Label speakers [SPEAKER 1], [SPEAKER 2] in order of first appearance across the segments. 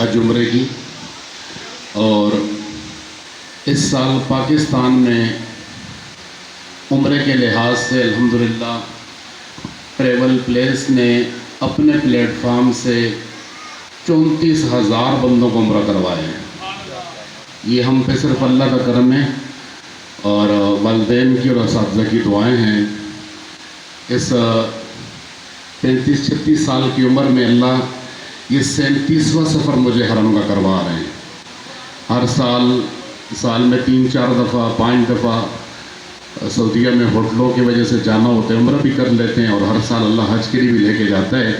[SPEAKER 1] حج عمرے کی، اور اس سال پاکستان میں عمرے کے لحاظ سے الحمدللہ ٹریول پلیس نے اپنے پلیٹ فارم سے 34,000 بندوں کو عمرہ کروائے ہیں۔ یہ ہم پہ صرف اللہ کا کرم ہے اور والدین کی اور اساتذہ کی دعائیں ہیں۔ اس 35-36 سال کی عمر میں اللہ یہ 37واں سفر مجھے حرم کا کروا رہے ہیں۔ ہر سال میں 3-4 دفعہ 5 دفعہ سعودیہ میں ہوٹلوں کی وجہ سے جانا ہوتا ہے، عمرہ بھی کر لیتے ہیں، اور ہر سال اللہ حج کے لیے بھی لے کے جاتا ہے۔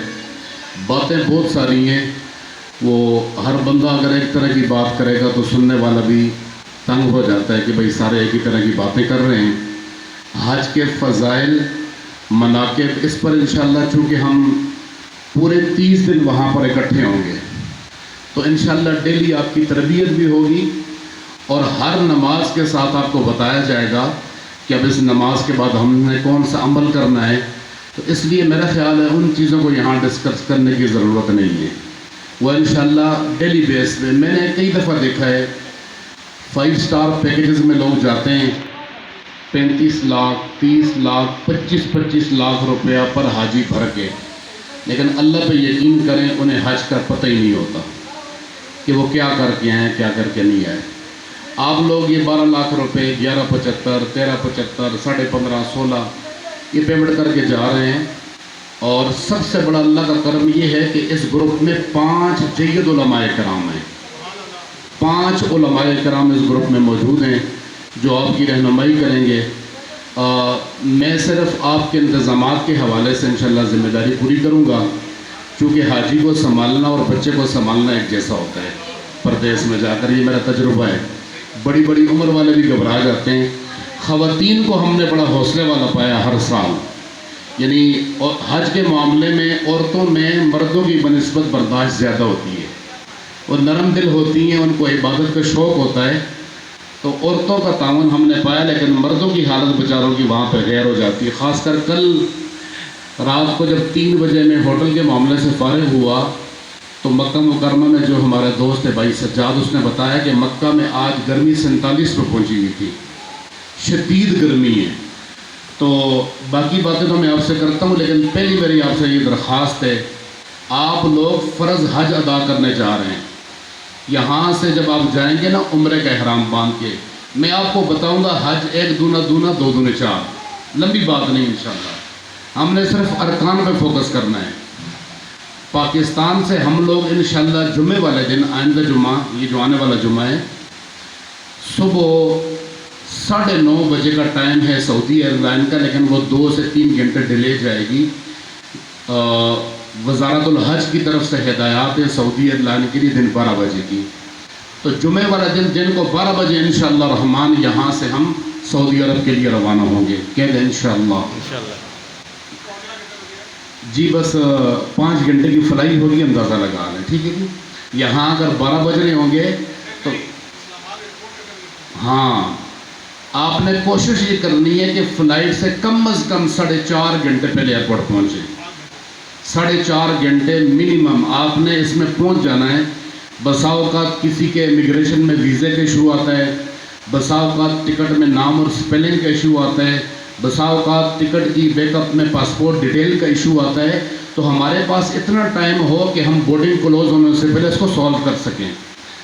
[SPEAKER 1] باتیں بہت ساری ہیں، وہ ہر بندہ اگر ایک طرح کی بات کرے گا تو سننے والا بھی تنگ ہو جاتا ہے کہ بھئی سارے ایک ہی طرح کی باتیں کر رہے ہیں۔ حج کے فضائل، مناقب، اس پر انشاءاللہ چونکہ ہم پورے 30 دن وہاں پر اکٹھے ہوں گے تو انشاءاللہ ڈیلی آپ کی تربیت بھی ہوگی، اور ہر نماز کے ساتھ آپ کو بتایا جائے گا کہ اب اس نماز کے بعد ہم نے کون سا عمل کرنا ہے۔ تو اس لیے میرا خیال ہے ان چیزوں کو یہاں ڈسکس کرنے کی ضرورت نہیں ہے، وہ انشاءاللہ ڈیلی بیس پہ۔ میں نے کئی دفعہ دیکھا ہے 5 اسٹار پیکیجز میں لوگ جاتے ہیں 35 لاکھ 30 لاکھ 25 لاکھ روپیہ پر حاجی بھر کے، لیکن اللہ پہ یقین کریں انہیں حج کا پتہ ہی نہیں ہوتا کہ وہ کیا کر کے آئے کیا کر کے نہیں آئے۔ آپ لوگ یہ 12 لاکھ روپے 11.75 13.75 15.5 16 یہ پیمنٹ کر کے جا رہے ہیں، اور سب سے بڑا اللہ کا کرم یہ ہے کہ اس گروپ میں 5 جید علماء کرام ہیں۔ 5 علماء کرام اس گروپ میں موجود ہیں جو آپ کی رہنمائی کریں گے۔ میں صرف آپ کے انتظامات کے حوالے سے انشاءاللہ ذمہ داری پوری کروں گا، چونکہ حاجی کو سنبھالنا اور بچے کو سنبھالنا ایک جیسا ہوتا ہے پردیس میں جا کر، یہ میرا تجربہ ہے۔ بڑی بڑی عمر والے بھی گھبرا جاتے ہیں۔ خواتین کو ہم نے بڑا حوصلے والا پایا ہر سال، یعنی حج کے معاملے میں عورتوں میں مردوں کی بنسبت برداشت زیادہ ہوتی ہے، وہ نرم دل ہوتی ہیں، ان کو عبادت کا شوق ہوتا ہے، تو عورتوں کا تعاون ہم نے پایا، لیکن مردوں کی حالت بیچاروں کی وہاں پہ غیر ہو جاتی ہے۔ خاص کر کل رات کو جب 3 بجے میں ہوٹل کے معاملے سے فارغ ہوا تو مکہ مکرمہ میں جو ہمارے دوست ہے بھائی سجاد، اس نے بتایا کہ مکہ میں آج گرمی 47 پہ پہنچی ہوئی تھی، شدید گرمی ہے۔ تو باقی باتیں تو میں آپ سے کرتا ہوں، لیکن پہلی میری آپ سے یہ درخواست ہے، آپ لوگ فرض حج ادا کرنے جا رہے ہیں، یہاں سے جب آپ جائیں گے نا عمرے کا احرام باندھ کے، میں آپ کو بتاؤں گا حج 1 دونا 2 دونے 4، لمبی بات نہیں انشاءاللہ، ہم نے صرف ارکان پہ فوکس کرنا ہے۔ پاکستان سے ہم لوگ انشاءاللہ جمعے والے دن، آئندہ جمعہ، یہ جو آنے والا جمعہ ہے، صبح 9:30 بجے کا ٹائم ہے سعودی ایئر لائن کا، لیکن وہ 2 سے 3 گھنٹے ڈیلے جائے گی۔ وزارت الحج کی طرف سے ہدایات ہے سعودی ایئر لائن کے لیے دن 12 بجے کی، تو جمعے والا دن کو 12 بجے انشاءاللہ رحمان یہاں سے ہم سعودی عرب کے لیے روانہ ہوں گے، کہہ دیں انشاءاللہ۔ جی بس 5 گھنٹے کی فلائی ہوگی، اندازہ لگا لیں، ٹھیک ہے جی۔ یہاں اگر 12 بج رہے ہوں گے تو ہاں آپ نے کوشش یہ کرنی ہے کہ فلائٹ سے کم از کم 4.5 گھنٹے پہلے ایئرپورٹ پہنچے، 4.5 گھنٹے منیمم آپ نے اس میں پہنچ جانا ہے۔ بسا اوقات کسی کے امیگریشن میں ویزے کا ایشو آتا ہے، بسا اوقات ٹکٹ میں نام اور سپیلنگ کا ایشو آتا ہے، بسا اوقات ٹکٹ کی بیک اپ میں پاسپورٹ ڈیٹیل کا ایشو آتا ہے، تو ہمارے پاس اتنا ٹائم ہو کہ ہم بورڈنگ کلوز ہونے سے پہلے اس کو سولو کر سکیں۔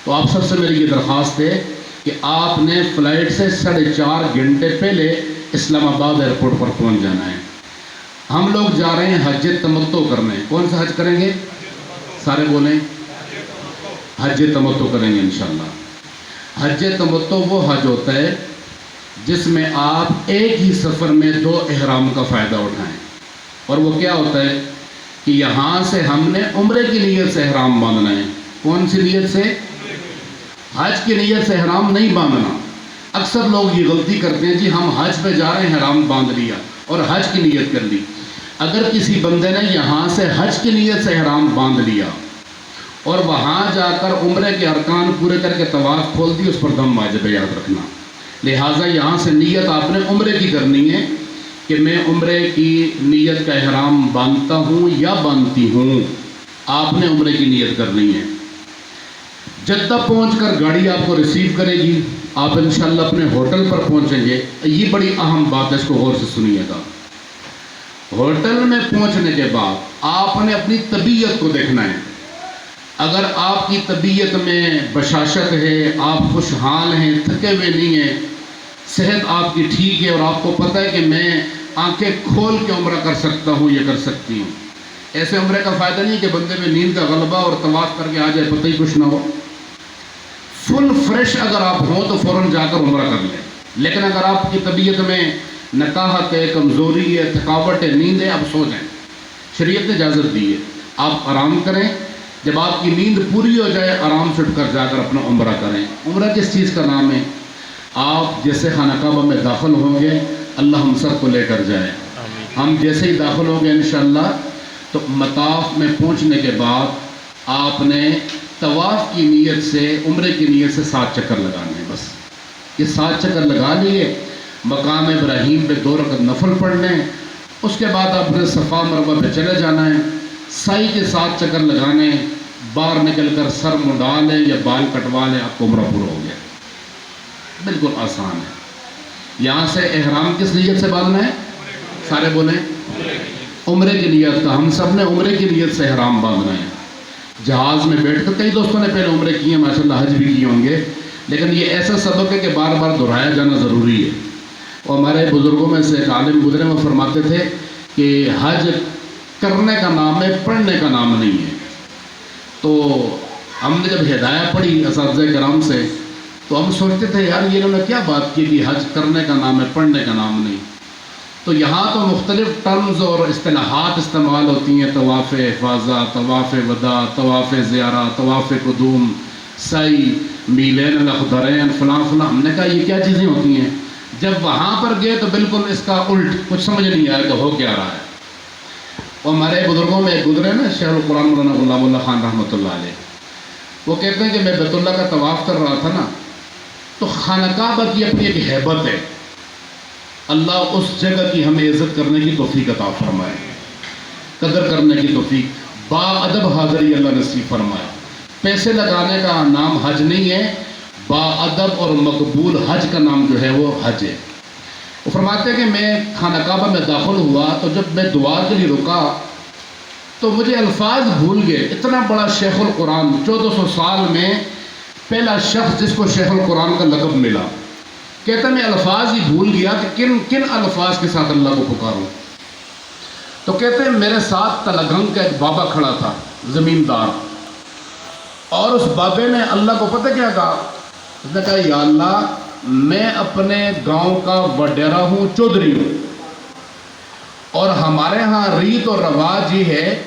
[SPEAKER 1] تو آپ سب سے میری یہ درخواست ہے کہ آپ نے فلائٹ سے 4.5 گھنٹے پہلے اسلام آباد ایئرپورٹ پر پہنچ جانا ہے۔ ہم لوگ جا رہے ہیں حج تمتع کرنے۔ کون سا حج کریں گے؟ سارے بولیں، حج تمتع کریں گے انشاءاللہ۔ حج تمتع وہ حج ہوتا ہے جس میں آپ ایک ہی سفر میں 2 احرام کا فائدہ اٹھائیں، اور وہ کیا ہوتا ہے کہ یہاں سے ہم نے عمرے کی نیت سے احرام باندھنا ہے۔ کون سی نیت سے؟ حج کی نیت سے احرام نہیں باندھنا۔ اکثر لوگ یہ غلطی کرتے ہیں، جی ہم حج پہ جا رہے ہیں، احرام باندھ لیا اور حج کی نیت کر لی۔ اگر کسی بندے نے یہاں سے حج کی نیت سے احرام باندھ لیا اور وہاں جا کر عمرے کے ارکان پورے کر کے طواف کھول دی، اس پر دم واجب ہے، یاد رکھنا۔ لہٰذا یہاں سے نیت آپ نے عمرے کی کرنی ہے کہ میں عمرے کی نیت کا احرام باندھتا ہوں یا باندھتی ہوں، آپ نے عمرے کی نیت کرنی ہے۔ جدہ پہنچ کر گاڑی آپ کو ریسیو کرے گی، آپ انشاءاللہ اپنے ہوٹل پر پہنچیں گے۔ یہ بڑی اہم بات ہے، اس کو غور سے سنیے گا۔ ہوٹل میں پہنچنے کے بعد آپ نے اپنی طبیعت کو دیکھنا ہے۔ اگر آپ کی طبیعت میں بشاشت ہے، آپ خوشحال ہیں، تھکے ہوئے نہیں ہیں، صحت آپ کی ٹھیک ہے اور آپ کو پتہ ہے کہ میں آنکھیں کھول کے عمرہ کر سکتا ہوں یا کر سکتی ہوں، ایسے عمرے کا فائدہ نہیں کہ بندے میں نیند کا غلبہ اور طواف کر کے آ جائے پتہ ہی کچھ نہ ہو۔ فل فریش اگر آپ ہوں تو فوراً جا کر عمرہ کر لیں۔ لیکن اگر آپ کی طبیعت میں نکاہت ہے، کمزوری ہے، تھکاوٹ ہے، نیند ہے، آپ سو جائیں۔ شریعت نے اجازت دی ہے، آپ آرام کریں۔ جب آپ کی نیند پوری ہو جائے آرام سے اٹھ کر جا کر اپنا عمرہ کریں۔ عمرہ کس چیز کا نام ہے؟ آپ جیسے خانہ کعبہ میں داخل ہوں گے، اللہ ہم سب کو لے کر جائے۔ ہم جیسے ہی داخل ہوں گے انشاءاللہ تو مطاف میں پہنچنے کے بعد آپ نے طواف کی نیت سے، عمرے کی نیت سے 7 چکر لگانے ہیں۔ بس یہ 7 چکر لگا لیے، مقام ابراہیم پہ 2 رکعت نفل پڑھنے، اس کے بعد آپ نے صفا مروہ پہ چلے جانا ہے، سعی کے 7 چکر لگانے، باہر نکل کر سر منڈا لیں یا بال کٹوا لیں، آپ کو عمرہ پورا ہو گیا۔ بالکل آسان ہے۔ یہاں سے احرام کس نیت سے باندھنا ہے؟ سارے بولیں عمرے کی نیت کا۔ ہم سب نے عمرے کی نیت سے احرام باندھنا ہے۔ جہاز میں بیٹھ کر، کئی دوستوں نے پہلے عمرے کیے ہیں ماشاءاللہ، حج بھی کیے ہوں گے، لیکن یہ ایسا سبق ہے کہ بار بار دہرایا جانا ضروری ہے۔ اور ہمارے بزرگوں میں سے ایک عالم گزرے، وہ فرماتے تھے کہ حج کرنے کا نام ہے، پڑھنے کا نام نہیں ہے۔ تو ہم نے جب ہدایت پڑھی اساتذہ کرام سے تو ہم سوچتے تھے یار یہ انہوں نے کیا بات کی کہ حج کرنے کا نام ہے، پڑھنے کا نام نہیں۔ تو یہاں تو مختلف ٹرمز اور اصطلاحات استعمال ہوتی ہیں، طواف افاضہ، طواف وداع، طواف زیارہ، طواف قدوم، سعی، میلین الاخضرین، فلاں فلاں۔ ہم نے کہا یہ کیا چیزیں ہوتی ہیں؟ جب وہاں پر گئے تو بالکل اس کا الٹ، کچھ سمجھ نہیں آیا کہ ہو کیا رہا ہے۔ اور ہمارے بزرگوں میں ایک گزرے نا شیخ القرآن مولانا غلام اللہ خان رحمۃ اللہ علیہ، وہ کہتے ہیں کہ میں بیت اللہ کا طواف کر رہا تھا نا، تو خانہ کعبہ کی اپنی ایک ہیبت ہے، اللہ اس جگہ کی ہمیں عزت کرنے کی توفیق عطا فرمائے، قدر کرنے کی توفیق، با ادب حاضری اللہ نصیب فرمائے۔ پیسے لگانے کا نام حج نہیں ہے، با ادب اور مقبول حج کا نام جو ہے وہ حج ہے۔ وہ فرماتے ہیں کہ میں خانہ کعبہ میں داخل ہوا تو جب میں دعا کے لیے رکا تو مجھے الفاظ بھول گئے۔ اتنا بڑا شیخ القرآن، 1400 سال میں پہلا شخص جس کو شیخ القرآن کا لقب ملا، کہتا میں الفاظ ہی بھول گیا کہ کن کن الفاظ کے ساتھ اللہ کو پکاروں۔ تو کہتے ہیں میرے ساتھ تلگنگ کا ایک بابا کھڑا تھا، زمیندار، اور اس بابے نے اللہ کو پتہ کیا کہا؟ اس نے کہا یا اللہ میں اپنے گاؤں کا وڈیرا ہوں، چودھری ہوں، اور ہمارے ہاں ریت اور رواج یہ ہے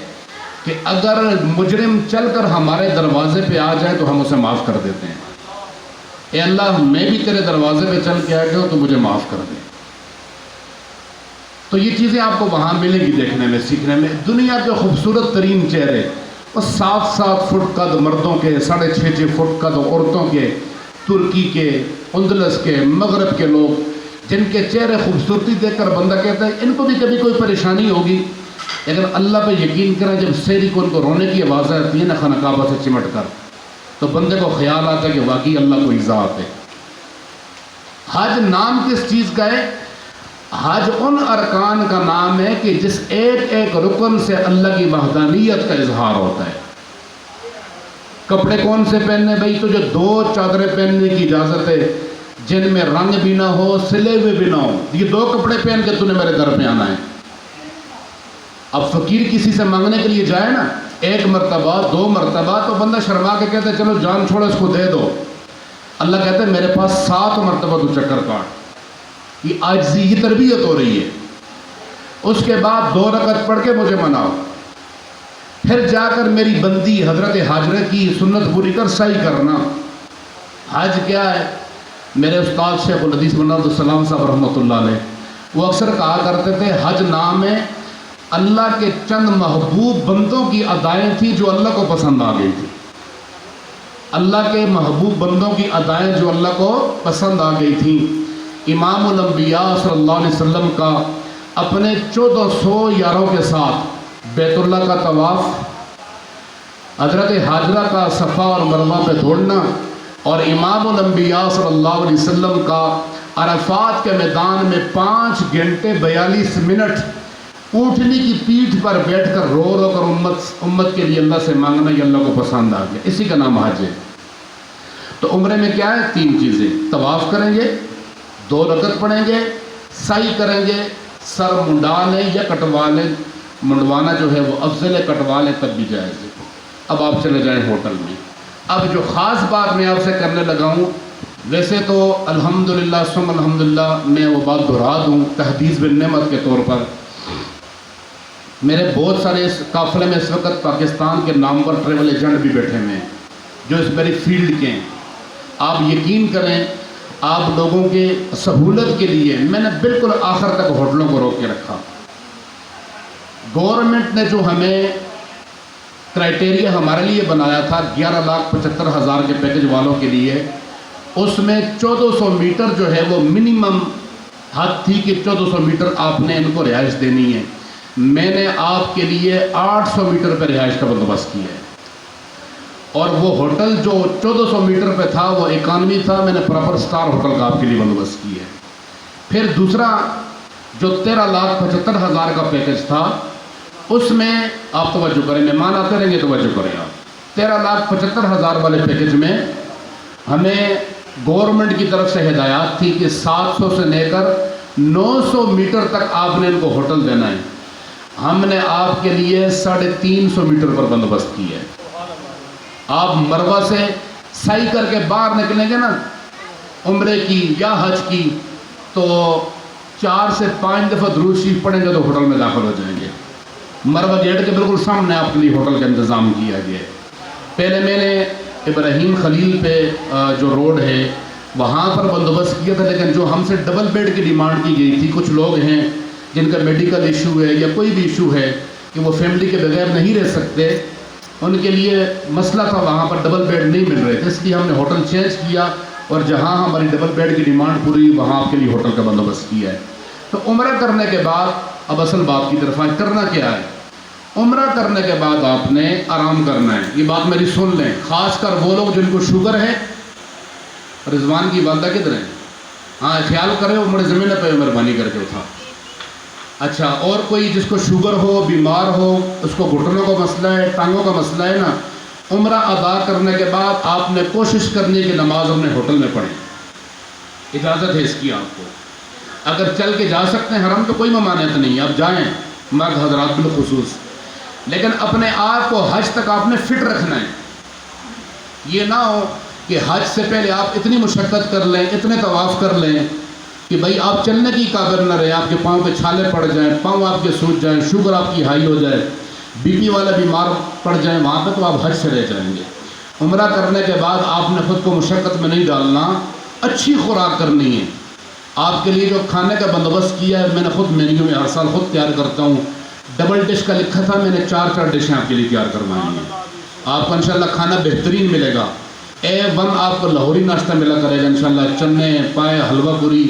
[SPEAKER 1] کہ اگر مجرم چل کر ہمارے دروازے پہ آ جائے تو ہم اسے معاف کر دیتے ہیں۔ اے اللہ میں بھی تیرے دروازے پہ چل کے آ گیا ہوں تو مجھے معاف کر دے۔ تو یہ چیزیں آپ کو وہاں ملیں گی دیکھنے میں، سیکھنے میں۔ دنیا کے خوبصورت ترین چہرے، اور 7-7 فٹ قد مردوں کے، 6.5 فٹ قد عورتوں کے، ترکی کے، اندلس کے، مغرب کے لوگ، جن کے چہرے خوبصورتی دیکھ کر بندہ کہتا ہے ان کو بھی کبھی کوئی پریشانی ہوگی، لیکن اللہ پہ یقین کریں جب سحری کو ان کو رونے کی آوازیں آتی ہیں نا خانہ کعبہ سے چمٹ کر، تو بندے کو خیال آتا ہے کہ واقعی اللہ کوئی ذات ہے۔ حج نام کس چیز کا ہے؟ حج ان ارکان کا نام ہے کہ جس ایک ایک رکن سے اللہ کی وحدانیت کا اظہار ہوتا ہے۔ کپڑے کون سے پہننے؟ بھائی تو جو 2 چادریں پہننے کی اجازت ہے جن میں رنگ بھی نہ ہو، سلے ہوئے بھی نہ ہو، یہ 2 کپڑے پہن کے تو نے میرے در پہ آنا ہے۔ اب فقیر کسی سے مانگنے کے لیے جائے نا 1 مرتبہ 2 مرتبہ تو بندہ شرما کے کہتا ہے چلو جان چھوڑو اس کو دے دو۔ اللہ کہتا ہے میرے پاس 7 مرتبہ تو چکر کاٹ، یہ عاجزی کی تربیت ہو رہی ہے۔ اس کے بعد 2 رکعت پڑھ کے مجھے مناؤ، پھر جا کر میری بندی حضرت حاجرہ کی سنت پوری کر سعی کرنا۔ حج کیا ہے؟ میرے استاد شیخ الحدیث مولانا عبدالسلام صاحب رحمۃ اللہ علیہ وہ اکثر کہا کرتے تھے حج نام ہے اللہ کے چند محبوب بندوں کی ادائیں تھیں جو اللہ کو پسند آ گئی تھی۔ اللہ کے محبوب بندوں کی ادائیں جو اللہ کو پسند آ گئی تھیں۔ امام الانبیاء صلی اللہ علیہ وسلم کا اپنے 1400 یاروں کے ساتھ بیت اللہ کا طواف، حضرت حاجرہ کا صفا اور مروہ پہ دوڑنا اور امام الانبیاء صلی اللہ علیہ وسلم کا عرفات کے میدان میں 5 گھنٹے 42 منٹ اونٹنی کی پیٹھ پر بیٹھ کر رو رو کر امت کے لیے اللہ سے مانگنا، یہ اللہ کو پسند آ گیا، اسی کا نام حج ہے۔ تو عمرے میں کیا ہے؟ 3 چیزیں، طواف کریں گے، 2 رکعت پڑھیں گے، سعی کریں گے، سر منڈا لیں یا کٹوا لیں، منڈوانا جو ہے وہ افضل ہے، کٹوا لیں تب بھی جائز ہے۔ اب آپ چلے جائیں ہوٹل میں۔ اب جو خاص بات میں آپ سے کرنے لگا ہوں، ویسے تو الحمدللہ ثم الحمدللہ میں وہ بات دہرا دوں تحدیث بالنعمت کے طور پر، میرے بہت سارے اس قافلے میں اس وقت پاکستان کے نامور ٹریول ایجنٹ بھی بیٹھے ہوئے ہیں جو اس میری فیلڈ کے ہیں۔ آپ یقین کریں، آپ لوگوں کے سہولت کے لیے میں نے بالکل آخر تک ہوٹلوں کو روک کے رکھا۔ گورنمنٹ نے جو ہمیں کرائٹیریا ہمارے لیے بنایا تھا 11,75,000 کے پیکج والوں کے لیے، اس میں 1400 میٹر جو ہے وہ منیمم حد تھی کہ 1400 میٹر آپ نے ان کو رہائش دینی ہے۔ میں نے آپ کے لیے 800 میٹر پہ رہائش کا بندوبست کیا ہے، اور وہ ہوٹل جو 1400 میٹر پہ تھا وہ اکانومی تھا، میں نے پراپر سٹار ہوٹل کا آپ کے لیے بندوبست کیا ہے۔ پھر دوسرا جو 13,75,000 کا پیکج تھا، اس میں آپ توجہ کریں، مہمان آتے رہیں گے توجہ کریں آپ، 13,75,000 والے پیکج میں ہمیں گورنمنٹ کی طرف سے ہدایات تھی کہ 700 سے لے کر 900 میٹر تک آپ نے ان کو ہوٹل دینا ہے۔ ہم نے آپ کے لیے 350 میٹر پر بندوبست کیا ہے۔ آپ مروہ سے سعی کر کے باہر نکلیں گے نا عمرے کی یا حج کی، تو 4 سے 5 دفعہ درود شریف پڑھیں گے تو ہوٹل میں داخل ہو جائیں گے۔ مروہ گیٹ کے بالکل سامنے آپ کے لیے ہوٹل کا انتظام کیا گیا ہے۔ پہلے میں نے ابراہیم خلیل پہ جو روڈ ہے وہاں پر بندوبست کیا تھا، لیکن جو ہم سے ڈبل بیڈ کی ڈیمانڈ کی گئی تھی، کچھ لوگ ہیں جن کا میڈیکل ایشو ہے یا کوئی بھی ایشو ہے کہ وہ فیملی کے بغیر نہیں رہ سکتے، ان کے لیے مسئلہ تھا، وہاں پر ڈبل بیڈ نہیں مل رہے تھے، اس لیے ہم نے ہوٹل چینج کیا اور جہاں ہماری ڈبل بیڈ کی ڈیمانڈ پوری وہاں آپ کے لیے ہوٹل کا بندوبست کیا ہے۔ تو عمرہ کرنے کے بعد اب اصل بات کی طرف آئیں، کرنا کیا ہے؟ عمرہ کرنے کے بعد آپ نے آرام کرنا ہے۔ یہ بات میری سن لیں، خاص کر وہ لوگ جن کو شوگر ہے۔ رضوان کی والدہ کدھر ہے؟ ہاں خیال کرے، وہ مڑے زمین پہ مہربانی کر کے اٹھا۔ اچھا، اور کوئی جس کو شوگر ہو، بیمار ہو، اس کو گھٹنوں کا مسئلہ ہے، ٹانگوں کا مسئلہ ہے نا، عمرہ ادا کرنے کے بعد آپ نے کوشش کرنی کہ نماز اپنے ہوٹل میں پڑھیں، اجازت ہے اس کی آپ کو۔ اگر چل کے جا سکتے ہیں حرم تو کوئی ممانعت نہیں، آپ جائیں، مرد حضرات بالخصوص، لیکن اپنے آپ کو حج تک آپ نے فٹ رکھنا ہے۔ یہ نہ ہو کہ حج سے پہلے آپ اتنی مشقت کر لیں، اتنے طواف کر لیں کہ بھائی آپ چلنے کی قابل نہ رہے، آپ کے پاؤں پہ چھالے پڑ جائیں، پاؤں آپ کے سوج جائیں، شوگر آپ کی ہائی ہو جائے، بی پی والا بیمار پڑ جائیں وہاں پہ، تو آپ حج سے رہ جائیں گے۔ عمرہ کرنے کے بعد آپ نے خود کو مشقت میں نہیں ڈالنا، اچھی خوراک کرنی ہے۔ آپ کے لیے جو کھانے کا بندوبست کیا ہے، میں نے خود مینیو میں ہر سال خود تیار کرتا ہوں، ڈبل ڈش کا لکھا تھا، میں نے 4 ڈشیں آپ کے لیے تیار کروانی ہیں۔ آپ کو انشاءاللہ کھانا بہترین ملے گا، A1 آپ کو لاہوری ناشتہ ملا کرے گا انشاءاللہ، چنے پائے، حلوہ پوری،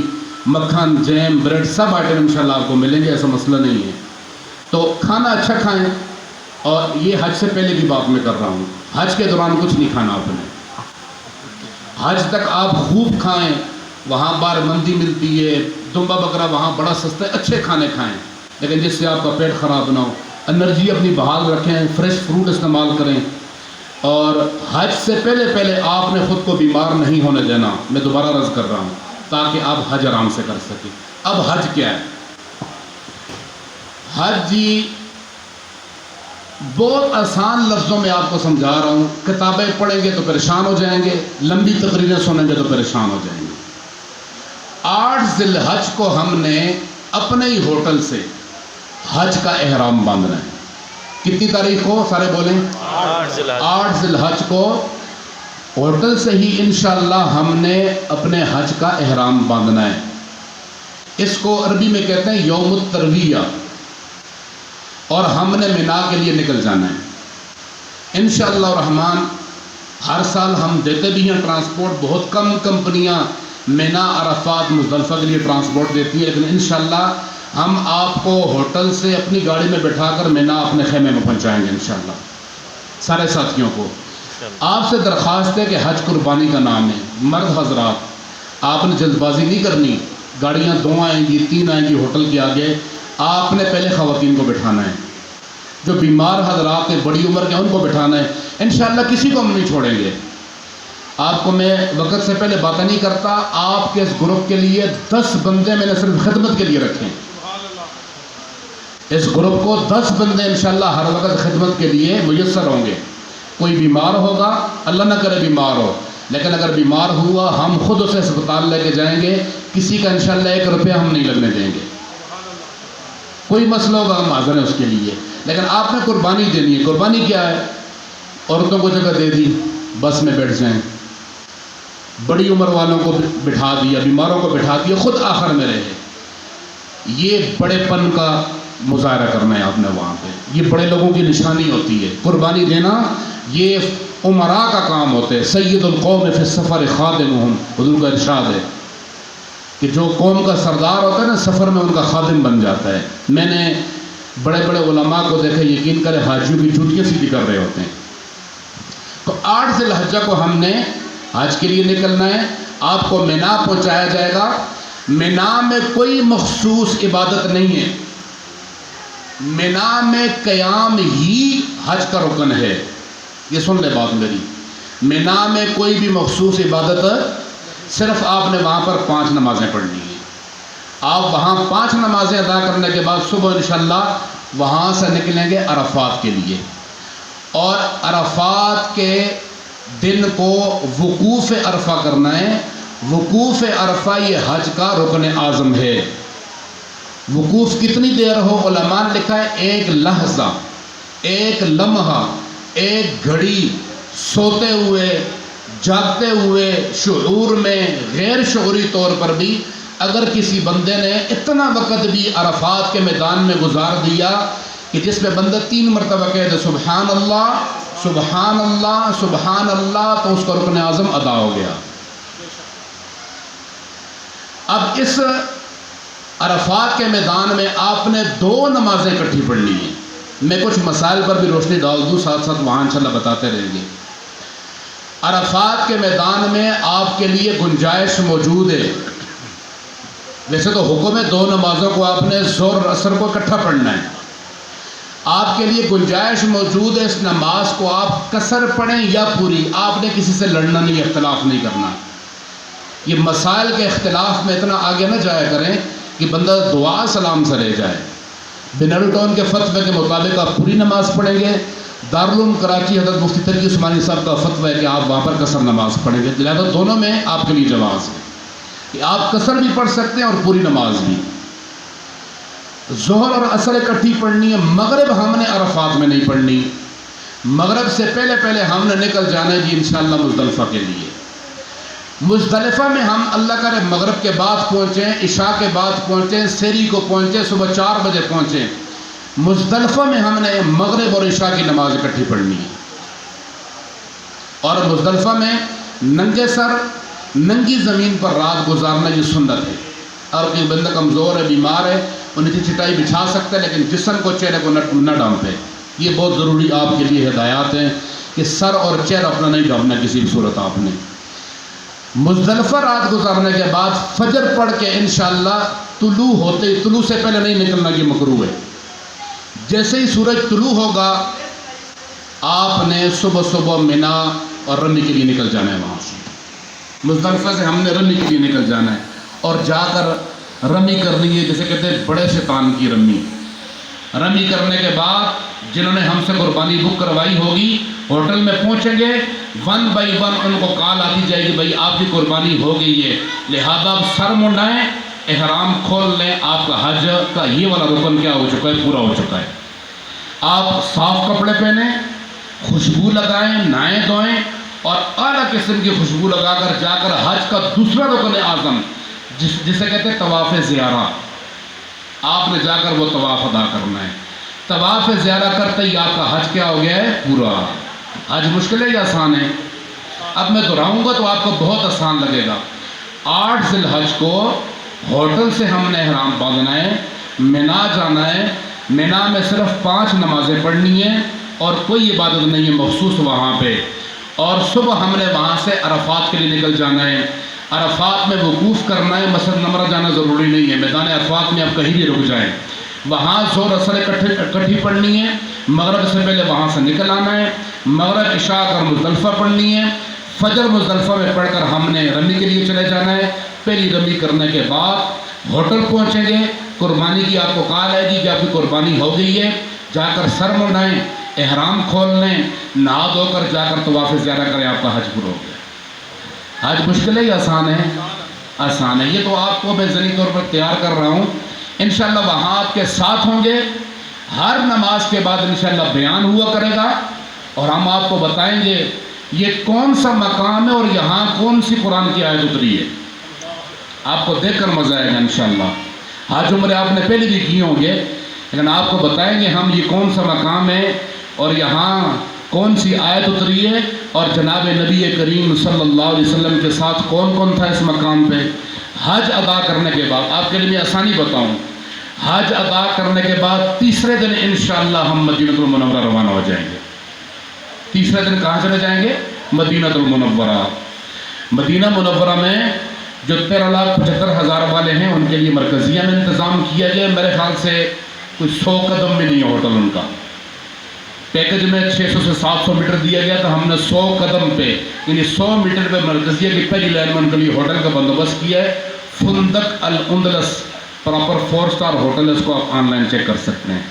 [SPEAKER 1] مکھن، جیم، بریڈ، سب آئٹم انشاءاللہ آپ کو ملیں گے، ایسا مسئلہ نہیں ہے۔ تو کھانا اچھا کھائیں، اور یہ حج سے پہلے کی بات میں کر رہا ہوں، حج کے دوران کچھ نہیں کھانا آپ نے۔ حج تک آپ خوب کھائیں، وہاں بار مندی ملتی ہے، دمبا بکرا وہاں بڑا سستا ہے، اچھے کھانے کھائیں، لیکن جس سے آپ کا پیٹ خراب نہ ہو، انرجی اپنی بحال رکھیں، فریش فروٹ استعمال کریں، اور حج سے پہلے آپ نے خود کو بیمار نہیں ہونے دینا، میں دوبارہ عرض کر رہا ہوں، تاکہ آپ حج آرام سے کر سکیں۔ اب حج کیا ہے؟ حج جی بہت آسان لفظوں میں آپ کو سمجھا رہا ہوں، کتابیں پڑھیں گے تو پریشان ہو جائیں گے، لمبی تقریریں سنیں گے تو پریشان ہو جائیں گے۔ 8 ذی الحج کو ہم نے اپنے ہی ہوٹل سے حج کا احرام باندھنا ہے۔ کتنی تاریخ کو؟ سارے بولیں۔ 8 ذی الحج کو ہوٹل سے ہی انشاءاللہ ہم نے اپنے حج کا احرام باندھنا ہے۔ اس کو عربی میں کہتے ہیں یوم الترویہ، اور ہم نے مینا کے لیے نکل جانا ہے انشاءاللہ الرحمن۔ ہر سال ہم دیتے بھی ہیں ٹرانسپورٹ، بہت کم کمپنیاں مینا، عرفات، مزدلفہ کے لیے ٹرانسپورٹ دیتی ہے، لیکن انشاءاللہ ہم آپ کو ہوٹل سے اپنی گاڑی میں بٹھا کر مینا اپنے خیمے میں پہنچائیں گے انشاءاللہ۔
[SPEAKER 2] سارے ساتھیوں کو آپ سے درخواست ہے کہ حج قربانی کا نام ہے. مرد حضرات آپ نے جلد بازی نہیں کرنی, گاڑیاں 2 آئیں گی 3 آئیں گی ہوٹل کے آگے, آپ نے پہلے خواتین کو بٹھانا ہے. جو بیمار حضرات ہیں بڑی عمر کے ان کو بٹھانا ہے. انشاءاللہ کسی کو ہم نہیں چھوڑیں گے. آپ کو میں وقت سے پہلے باتیں نہیں کرتا, آپ کے اس گروپ کے لیے 10 بندے میں نے صرف خدمت کے لیے رکھے ہیں. اس گروپ کو 10 بندے انشاءاللہ ہر وقت خدمت کے لیے میسر ہوں گے. کوئی بیمار ہوگا, اللہ نہ کرے بیمار ہو, لیکن اگر بیمار ہوا ہم خود اسے اسپتال لے کے جائیں گے, کسی کا انشاءاللہ 1 روپیہ ہم نہیں لگنے دیں گے. کوئی مسئلہ ہوگا ہم حاضر ہیں اس کے لیے. لیکن آپ نے قربانی دینی ہے. قربانی کیا ہے؟ عورتوں کو جگہ دے دی, بس میں بیٹھ جائیں, بڑی عمر والوں کو بٹھا دیا, بیماروں کو بٹھا دیا, خود آخر میں رہے. یہ بڑے پن کا مظاہرہ کرنا ہے آپ نے وہاں پہ. یہ بڑے لوگوں کی نشانی ہوتی ہے. قربانی دینا یہ عمراء کا کام ہوتا ہے. سید القوم فی السفر خادمہم, حضور کا ارشاد ہے کہ جو قوم کا سردار ہوتا ہے نا, سفر میں ان کا خادم بن جاتا ہے. میں نے بڑے بڑے علماء کو دیکھا, یقین کرے حاجیوں کی جوتیاں سیدھی کر رہے ہوتے ہیں. تو 8 ذی الحجہ کو ہم نے حج کے لیے نکلنا ہے. آپ کو مینا پہنچایا جائے گا. مینا میں کوئی مخصوص عبادت نہیں ہے. مینا میں قیام ہی حج کا رکن ہے. یہ سن لے بات میری. مینا میں کوئی بھی مخصوص عبادت, صرف آپ نے وہاں پر 5 نمازیں پڑھنی ہیں. آپ وہاں 5 نمازیں ادا کرنے کے بعد صبح انشاءاللہ وہاں سے نکلیں گے عرفات کے لیے. اور عرفات کے دن کو وقوف عرفہ کرنا ہے. وقوف عرفہ یہ حج کا رکن اعظم ہے. وقوف کتنی دیر ہو؟ علماء نے لکھا ہے 1 لحظہ, 1 لمحہ, 1 گھڑی, سوتے ہوئے, جاگتے ہوئے, شعور میں, غیر شعوری طور پر بھی اگر کسی بندے نے اتنا وقت بھی عرفات کے میدان میں گزار دیا کہ جس میں بندہ 3 مرتبہ کہہ دے سبحان اللہ سبحان اللہ سبحان اللہ, تو اس کا رکن اعظم ادا ہو گیا. اب اس عرفات کے میدان میں آپ نے 2 نمازیں اکٹھی پڑھنی ہیں. میں کچھ مسائل پر بھی روشنی ڈال دوں, ساتھ ساتھ وہاں انشاءاللہ بتاتے رہیں گے. عرفات کے میدان میں آپ کے لیے گنجائش موجود ہے. ویسے تو حکم ہے 2 نمازوں کو آپ نے ظہر اور عصر کو اکٹھا پڑھنا ہے. آپ کے لیے گنجائش موجود ہے. اس نماز کو آپ قصر پڑھیں یا پوری, آپ نے کسی سے لڑنا نہیں, اختلاف نہیں کرنا. یہ مسائل کے اختلاف میں اتنا آگے نہ جایا کریں کہ بندہ دعا سلام سے رہ جائے. بنارو ٹاؤن کے فتوے کے مطابق آپ پوری نماز پڑھیں گے. دارالعلوم کراچی حضرت مفتی تقی عثمانی صاحب کا فتویٰ ہے کہ آپ وہاں پر قصر نماز پڑھیں گے. لہٰذا دونوں میں آپ کے لیے جواز ہے کہ آپ قصر بھی پڑھ سکتے ہیں اور پوری نماز بھی. ظہر اور عصر اکٹھی پڑھنی ہے. مغرب ہم نے عرفات میں نہیں پڑھنی. مغرب سے پہلے ہم نے نکل جانا ہے جی انشاءاللہ مزدلفہ کے لیے. مزدلفہ میں ہم اللہ کرے مغرب کے بعد پہنچیں, عشاء کے بعد پہنچیں, سحری کو پہنچیں, صبح 4 بجے پہنچیں. مزدلفہ میں ہم نے مغرب اور عشاء کی نماز اکٹھی پڑھنی ہے. اور مزدلفہ میں ننگے سر ننگی زمین پر رات گزارنا یہ سنت ہے. اور کوئی بندہ کمزور ہے, بیمار ہے, وہ نیچے چٹائی بچھا سکتا ہے, لیکن جسم کو چہرے کو نہ ڈانپے. یہ بہت ضروری آپ کے لیے ہدایات ہیں کہ سر اور چہرہ اپنا نہیں ڈانپنا کسی بھی صورت. آپ نے مزدلفہ رات گزارنے کے بعد فجر پڑھ کے انشاءاللہ طلوع سے پہلے نہیں نکلنا, یہ مکروہ ہے. جیسے ہی سورج طلوع ہوگا آپ نے صبح مینا اور رمی کے لیے نکل جانا ہے. وہاں سے مزدلفہ سے ہم نے رمی کے لیے نکل جانا ہے اور جا کر رمی کرنی ہے, جیسے کہتے ہیں بڑے شیطان کی رمی. رمی کرنے کے بعد جنہوں نے ہم سے قربانی بک کروائی ہوگی ہوٹل میں پہنچیں گے, 1 by 1 ان کو کال آتی جائے گی بھائی آپ کی قربانی ہو گئی ہے, لہذا آپ سر منڈائیں, احرام کھول لیں, آپ کا حج کا یہ والا رکن کیا ہو چکا ہے, پورا ہو چکا ہے. آپ صاف کپڑے پہنیں, خوشبو لگائیں, نہائیں دھوئیں اور اعلیٰ قسم کی خوشبو لگا کر جا کر حج کا دوسرا رکن اعظم جسے کہتے ہیں طواف زیارہ, آپ نے جا کر وہ طواف ادا کرنا ہے. طواف زیارہ کرتے ہی آپ کا حج کیا ہو گیا ہے, پورا. حج مشکل ہے یا آسان ہے؟ اب میں دہراؤں گا تو آپ کو بہت آسان لگے گا. 8 ذی الحج کو ہوٹل سے ہم نے احرام باندھنا ہے, مینا جانا ہے. مینا میں صرف 5 نمازیں پڑھنی ہیں اور کوئی عبادت نہیں ہے مخصوص وہاں پہ. اور صبح ہم نے وہاں سے عرفات کے لیے نکل جانا ہے. عرفات میں وقوف کرنا ہے، مسجد نمرہ جانا ضروری نہیں ہے، میدان عرفات میں آپ کہیں بھی رک جائیں. وہاں ظہر اثر اکٹھی پڑھنی ہے، مغرب سے پہلے وہاں سے نکل آنا ہے، مغرب عشاء کر مزدلفہ پڑھنی ہے، فجر مزدلفہ میں پڑھ کر ہم نے رمی کے لیے چلے جانا ہے. پہلی رمی کرنے کے بعد ہوٹل پہنچیں گے، قربانی کی آپ کو کال آئے گی کہ آپ کی قربانی ہو گئی ہے، جا کر سر منڈائیں، احرام کھول لیں، نہا دھو کر جا کر طواف زیارہ کریں، آپ کا حج پورا ہو گیا. حج مشکل ہے یا آسان ہے؟ آسان ہے. یہ تو آپ کو میں ذہنی طور پر تیار کر رہا ہوں. انشاءاللہ وہاں آپ کے ساتھ ہوں گے. ہر نماز کے بعد انشاءاللہ بیان ہوا کرے گا اور ہم آپ کو بتائیں گے یہ کون سا مقام ہے اور یہاں کون سی قرآن کی آیت اتری ہے. آپ کو دیکھ کر مزہ آئے گا انشاءاللہ. حج عمرے آپ نے پہلے بھی کیے ہوں گے، لیکن آپ کو بتائیں گے ہم یہ کون سا مقام ہے اور یہاں کون سی آیت اتری ہے اور جناب نبی کریم صلی اللہ علیہ وسلم کے ساتھ کون کون تھا اس مقام پہ. حج ادا کرنے کے بعد آپ کے لیے میں آسانی بتاؤں، حج ادا کرنے کے بعد تیسرے دن انشاءاللہ ہم مدینہ المنورہ روانہ ہو جائیں گے. تیسرے دن کہاں چلے جائیں گے؟ مدینہ المنورہ. مدینہ منورہ میں جو 13,75,000 والے ہیں ان کے لیے مرکزیہ میں انتظام کیا گیا. میرے خیال سے کوئی 100 قدم میں نہیں ہے ہوٹل ان کا. پیکج میں 600 سے 700 میٹر دیا گیا تو ہم نے 100 قدم پہ یعنی 100 میٹر پہ مرکزیہ کی پہلی لائن میں ان کے لیے ہوٹل کا بندوبست کیا ہے. فندق الاندلس پراپر 4 سٹار ہوٹل ہے، اس کو آپ آن لائن چیک کر سکتے ہیں.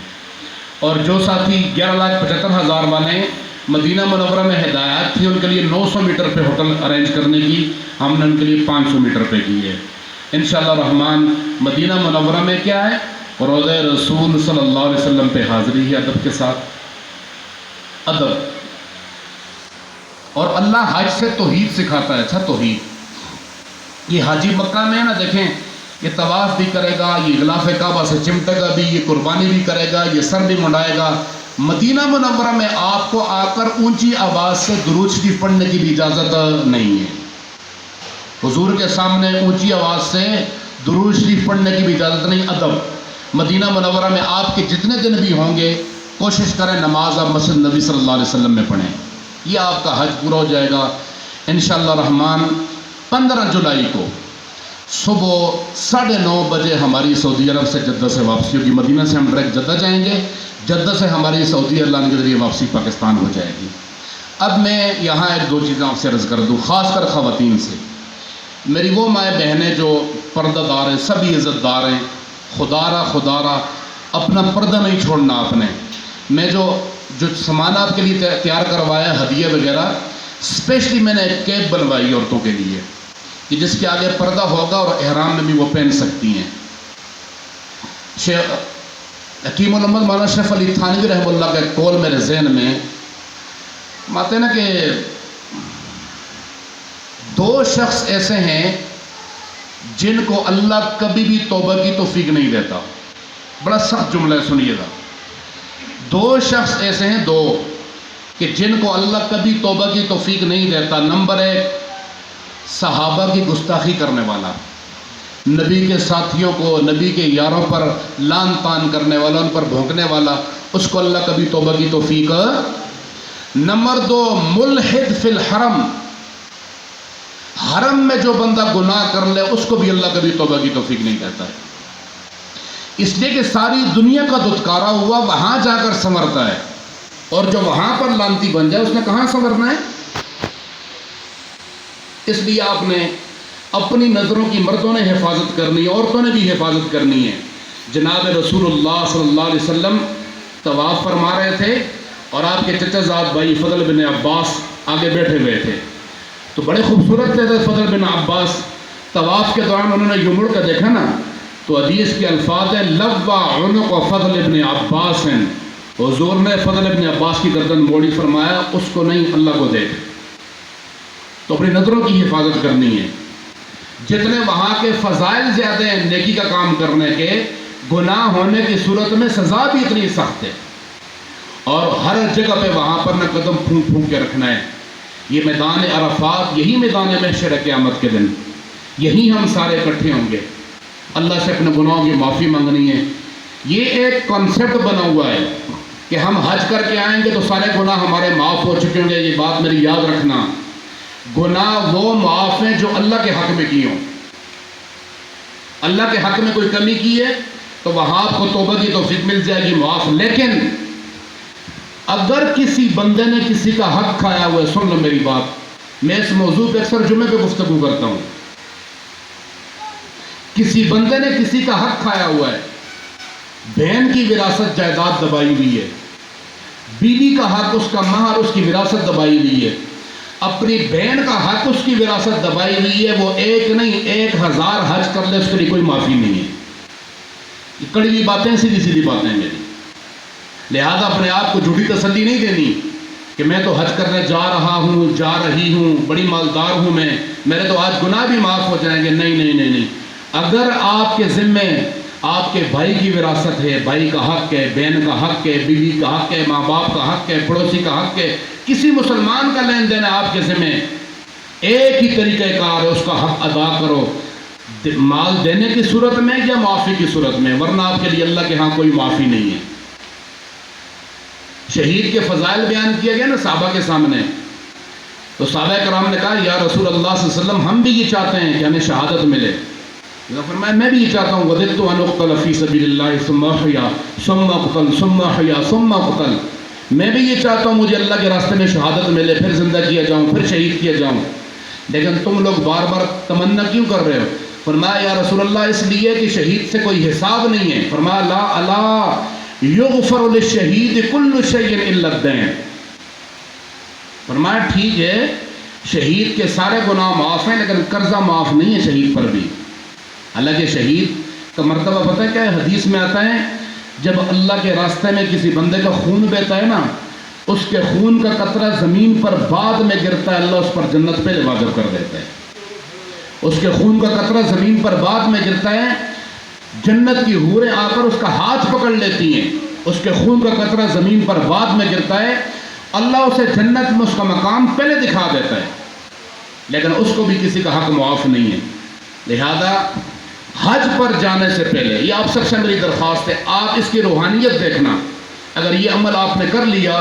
[SPEAKER 2] اور جو ساتھی 11,75,000 والے مدینہ منورہ میں ہدایات تھی ان کے لیے 900 میٹر پہ ہوٹل ارینج کرنے کی، ہم نے ان کے لیے 500 میٹر پہ کی ہے. انشاءاللہ الرحمن مدینہ منورہ میں کیا ہے؟ روضہ رسول صلی اللہ علیہ وسلم پہ حاضری ہے ادب کے ساتھ. ادب. اور اللہ حج سے توحید سکھاتا ہے. اچھا توحید، یہ حاجی مکہ میں ہے نا، دیکھیں یہ طواف بھی کرے گا، یہ غلاف کعبہ سے چمٹے گا بھی، یہ قربانی بھی کرے گا، یہ سر بھی منڈائے گا. مدینہ منورہ میں آپ کو آ کر اونچی آواز سے درود شریف پڑھنے کی بھی اجازت نہیں ہے. حضور کے سامنے اونچی آواز سے درود شریف پڑھنے کی بھی اجازت نہیں. ادب. مدینہ منورہ میں آپ کے جتنے دن بھی ہوں گے کوشش کریں نماز آپ مسجد نبی صلی اللہ علیہ وسلم میں پڑھیں. یہ آپ کا حج پورا ہو جائے گا انشاءاللہ الرحمن. 15 جولائی کو صبح 9:30 بجے ہماری سعودی عرب سے جدہ سے واپسی ہوگی. مدینہ سے ہم ڈائریکٹ جدہ جائیں گے، جدہ سے ہماری سعودی اللہ کے ذریعے واپسی پاکستان ہو جائے گی. اب میں یہاں 1-2 چیزیں آپ سے عرض کر دوں، خاص کر خواتین سے. میری وہ مائیں بہنیں جو پردہ دار ہیں، سبھی عزت دار ہیں، خدا را اپنا پردہ نہیں چھوڑنا آپ نے. میں جو سامان آپ کے لیے تیار کروایا ہدیہ وغیرہ، اسپیشلی میں نے ایک کیپ بنوائی عورتوں کے لیے کہ جس کے آگے پردہ ہوگا اور احرام میں بھی وہ پہن سکتی ہیں. شیخ حکیم علامہ مولانا اشرف علی تھانوی رحمہ اللہ کا ایک قول میرے ذہن میں آتے نا کہ 2 شخص ایسے ہیں جن کو اللہ کبھی بھی توبہ کی توفیق نہیں دیتا. بڑا سخت جملہ ہے، سنیے گا. 2 شخص ایسے ہیں، 2 کہ جن کو اللہ کبھی توبہ کی توفیق نہیں دیتا. نمبر 1 صحابہ کی گستاخی کرنے والا، نبی کے ساتھیوں کو، نبی کے یاروں پر لان تان کرنے والا، ان پر بھونکنے والا، اس کو اللہ کبھی توبہ کی توفیق. نمبر 2 ملحد فی الحرم، حرم میں جو بندہ گناہ کر لے اس کو بھی اللہ کبھی توبہ کی توفیق نہیں دیتا ہے. اس لیے کہ ساری دنیا کا دھتکارا ہوا وہاں جا کر سنورتا ہے، اور جو وہاں پر لانتی بن جائے اس نے کہاں سنورنا ہے. اس لیے آپ نے اپنی نظروں کی مردوں نے حفاظت کرنی ہے، عورتوں نے بھی حفاظت کرنی ہے. جناب رسول اللہ صلی اللہ علیہ وسلم طواف فرما رہے تھے اور آپ کے چچا زاد بھائی فضل بن عباس آگے بیٹھے ہوئے تھے. تو بڑے خوبصورت تھے فضل بن عباس. طواف کے دوران انہوں نے یوں مڑ کر دیکھا نا تو حدیث کے الفاظ ہیں لوّا عنق فضل بن عباس. حضور نے فضل بن عباس کی گردن موڑی، فرمایا اس کو نہیں اللہ کو دیکھ. تو اپنی نظروں کی حفاظت کرنی ہے. جتنے وہاں کے فضائل زیادہ ہیں نیکی کا کام کرنے کے، گناہ ہونے کی صورت میں سزا بھی اتنی سخت ہے. اور ہر جگہ پہ وہاں پر نہ قدم پھونک پھونک کے رکھنا ہے. یہ میدان عرفات، یہی میدان محشر قیامت کے دن، یہی ہم سارے اکٹھے ہوں گے. اللہ سے اپنے گناہوں کی معافی مانگنی ہے. یہ ایک کانسیپٹ بنا ہوا ہے کہ ہم حج کر کے آئیں گے تو سارے گناہ ہمارے معاف ہو چکے ہوں گے. یہ بات میری یاد رکھنا. گناہ وہ معاف ہیں جو اللہ کے حق میں کیے ہوں. اللہ کے حق میں کوئی کمی کی ہے تو وہاں آپ کو توبہ کی توفیق مل جائے گی, معاف. لیکن اگر کسی بندے نے کسی کا حق کھایا ہوا ہے, سن لو میری بات, میں اس موضوع پہ اکثر جمعے پہ گفتگو کرتا ہوں. کسی بندے نے کسی کا حق کھایا ہوا ہے, بہن کی وراثت جائیداد دبائی ہوئی ہے, بیوی کا حق, اس کا مہر, اس کی وراثت دبائی ہوئی ہے, اپنی بہن کا حق, اس کی وراثت دبائی ہوئی ہے, وہ ایک نہیں 1000 حج کر لے اس کے لیے کوئی معافی نہیں ہے. یہ کڑوی باتیں, سیدھی سیدھی باتیں میری. لہذا اپنے آپ کو جھوٹی تسلی نہیں دینی کہ میں تو حج کرنے جا رہا ہوں, جا رہی ہوں, بڑی مالدار ہوں میں, میرے تو آج گناہ بھی معاف ہو جائیں گے. نہیں نہیں نہیں نہیں. اگر آپ کے ذمے آپ کے بھائی کی وراثت ہے, بھائی کا حق ہے, بہن کا حق ہے, بیوی کا حق ہے, ماں باپ کا حق ہے, پڑوسی کا حق ہے, کسی مسلمان کا لین دین ہے آپ کے ذمے, ایک ہی طریقہ کار ہے, اس کا حق ادا کرو, مال دینے کی صورت میں یا معافی کی صورت میں, ورنہ آپ کے لیے اللہ کے ہاں کوئی معافی نہیں ہے. شہید کے فضائل بیان کیے گئے نا صحابہ کے سامنے, تو صحابہ کرام نے کہا یا رسول اللہ صلی اللہ علیہ وسلم ہم بھی یہ چاہتے ہیں کہ ہمیں شہادت ملے. فرمایا میں بھی یہ چاہتا ہوں, وَدِدْتُ أَنْ أُقْتَلَ فِي سَبِيلِ اللَّهِ ثُمَّ أَحْيَا ثُمَّ أُقْتَلْ ثُمَّ أَحْيَا ثُمَّ أُقْتَلْ. میں بھی یہ چاہتا ہوں مجھے اللہ کے راستے میں شہادت ملے, پھر زندہ کیا جاؤں, پھر شہید کیا جاؤں. لیکن تم لوگ بار بار تمنا کیوں کر رہے ہو؟ فرمایا یا رسول اللہ اس لیے کہ شہید سے کوئی حساب نہیں ہے. فرمایا لا الا یغفر للشہید کل شیء الا الدین. فرمایا ٹھیک ہے شہید کے سارے گناہ معاف ہیں لیکن قرضہ معاف نہیں ہے شہید پر بھی. حالانکہ شہید کا مرتبہ پتہ ہے کیا ہے؟ حدیث میں آتا ہے جب اللہ کے راستے میں کسی بندے کا خون بہتا ہے نا, اس کے خون کا قطرہ زمین پر بعد میں گرتا ہے, اللہ اس پر جنت پہ واجب کر دیتا ہے. اس کے خون کا قطرہ زمین پر بعد میں گرتا ہے, جنت کی حوریں آ کر اس کا ہاتھ پکڑ لیتی ہیں, اس کے خون کا قطرہ زمین پر بعد میں گرتا ہے, اللہ اسے جنت میں اس کا مقام پہلے دکھا دیتا ہے, لیکن اس کو بھی کسی کا حق معاف نہیں ہے. لہذا حج پر جانے سے پہلے یہ آپ سب سے میری درخواست ہے, آپ اس کی روحانیت دیکھنا. اگر یہ عمل آپ نے کر لیا,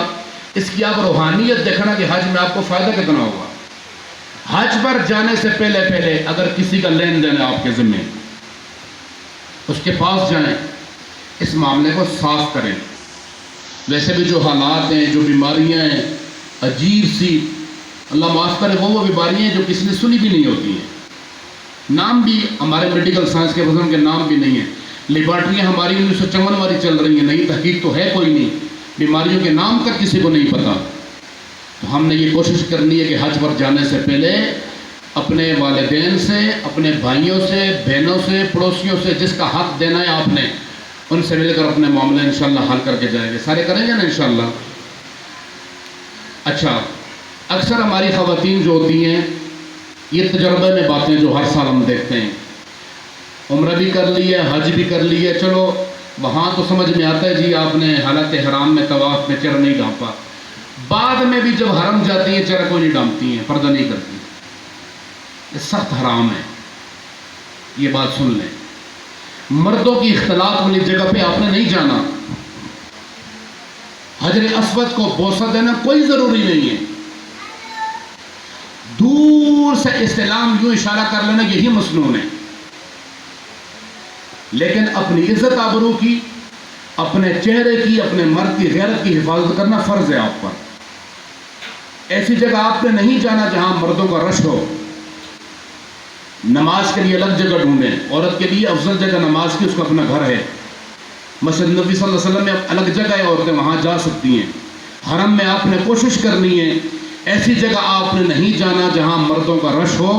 [SPEAKER 2] اس کی آپ روحانیت دیکھنا کہ حج میں آپ کو فائدہ کتنا ہوگا. حج پر جانے سے پہلے اگر کسی کا لین دین ہے آپ کے ذمہ, اس کے پاس جائیں, اس معاملے کو صاف کریں. ویسے بھی جو حالات ہیں, جو بیماریاں ہیں عجیب سی, اللہ معاف کرے, وہ بیماریاں ہیں جو کسی نے سنی بھی نہیں ہوتی ہیں, نام بھی ہمارے میڈیکل سائنس کے بزرگوں کے نام بھی نہیں ہیں. لیبارٹریاں ہماری 1954 والی چل رہی ہیں, نئی تحقیق تو ہے کوئی نہیں, بیماریوں کے نام تک کسی کو نہیں پتہ. تو ہم نے یہ کوشش کرنی ہے کہ حج پر جانے سے پہلے اپنے والدین سے, اپنے بھائیوں سے, بہنوں سے, پڑوسیوں سے جس کا حق دینا ہے آپ نے, ان سے مل کر اپنے معاملے انشاءاللہ حل کر کے جائیں گے. سارے کریں گے نا انشاءاللہ. اچھا, اکثر ہماری خواتین جو ہوتی ہیں یہ تجربے میں باتیں جو ہر سال ہم دیکھتے ہیں, عمرہ بھی کر لی ہے, حج بھی کر لی ہے, چلو وہاں تو سمجھ میں آتا ہے جی آپ نے حالت حرام میں طواف میں چہرہ نہیں ڈھانپا, بعد میں بھی جب حرم جاتی ہیں چہرہ کوئی نہیں ڈھانپتی ہیں, پردہ نہیں کرتی. یہ سخت حرام ہے, یہ بات سن لیں. مردوں کی اختلاط والی جگہ پہ آپ نے نہیں جانا. حجر اسود کو بوسہ دینا کوئی ضروری نہیں ہے, دور سے استلام یوں اشارہ کر لینا یہی مسنون ہے. لیکن اپنی عزت آبرو کی, اپنے چہرے کی, اپنے مرد کی غیرت کی حفاظت کرنا فرض ہے آپ پر. ایسی جگہ آپ نے نہیں جانا جہاں مردوں کا رش ہو. نماز کے لیے الگ جگہ ڈھونڈیں, عورت کے لیے افضل جگہ نماز کی اس کا اپنا گھر ہے. مسجد نبی صلی اللہ علیہ وسلم میں الگ جگہ ہے, عورتیں وہاں جا سکتی ہیں. حرم میں آپ نے کوشش کرنی ہے ایسی جگہ آپ نے نہیں جانا جہاں مردوں کا رش ہو,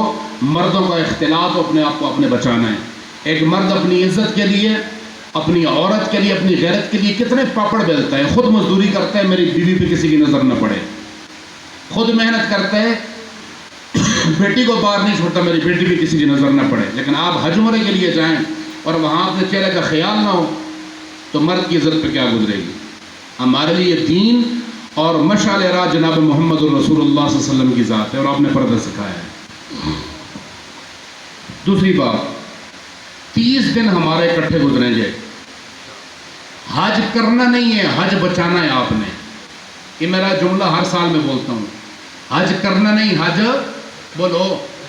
[SPEAKER 2] مردوں کا اختلاط ہو, اپنے آپ کو اپنے بچانا ہے. ایک مرد اپنی عزت کے لیے, اپنی عورت کے لیے, اپنی غیرت کے لیے کتنے پاپڑ بیلتا ہے, خود مزدوری کرتا ہے, میری بیوی پہ کسی کی نظر نہ پڑے, خود محنت کرتا ہے, بیٹی کو باہر نہیں چھوڑتا, میری بیٹی پہ کسی کی نظر نہ پڑے. لیکن آپ حج عمرے کے لیے جائیں اور وہاں اپنے چہرے کا خیال نہ ہو تو مرد کی عزت پہ کیا گزرے گی. ہمارے لیے دین اور مشعل راہ جناب محمد الرسول اللہ صلی اللہ علیہ وسلم کی ذات ہے اور آپ نے پردہ سکھایا ہے. دوسری بات, 30 دن ہمارے اکٹھے گزریں گے. حج کرنا نہیں ہے، حج بچانا ہے آپ نے. یہ میرا جملہ ہر سال میں بولتا ہوں. حج کرنا نہیں، حج بولو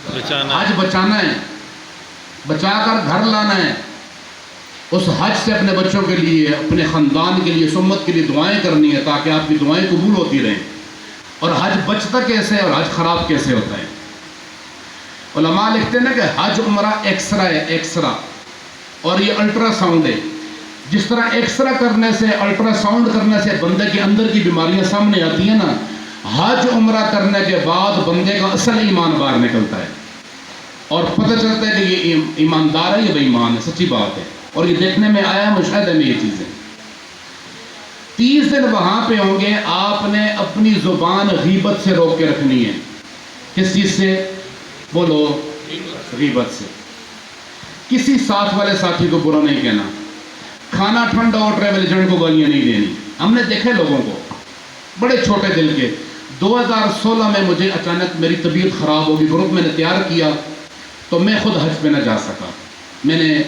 [SPEAKER 2] حج بچانا ہے، بچا کر گھر لانا ہے. اس حج سے اپنے بچوں کے لیے، اپنے خاندان کے لیے، امت کے لیے دعائیں کرنی ہے تاکہ آپ کی دعائیں قبول ہوتی رہیں. اور حج بچتا کیسے ہے اور حج خراب کیسے ہوتا ہے؟ علماء لکھتے ہیں نا کہ حج عمرہ ایکسرا ہے، ایکسرا، اور یہ الٹرا ساؤنڈ ہے. جس طرح ایکسرا کرنے سے، الٹرا ساؤنڈ کرنے سے بندے کے اندر کی بیماریاں سامنے آتی ہیں نا، حج عمرہ کرنے کے بعد بندے کا اصل ایمان باہر نکلتا ہے اور پتہ چلتا ہے کہ یہ ایماندار ہے، یہ بے ایمان ہے. سچی بات ہے، اور یہ دیکھنے میں آیا مشاہدے میں یہ چیزیں. 30 دن وہاں پہ ہوں گے. آپ نے اپنی زبان غیبت سے روک کے رکھنی ہے. کس چیز سے؟ بولو غیبت سے. کسی ساتھ والے ساتھی کو برا نہیں کہنا، کھانا ٹھنڈا اور ٹریول ایجنٹ کو گالیاں نہیں دینی. ہم نے دیکھے لوگوں کو بڑے چھوٹے دل کے. 2016 میں مجھے اچانک میری طبیعت خراب ہوگی، گروپ میں نے تیار کیا تو میں خود حج پہ نہ جا سکا. میں نے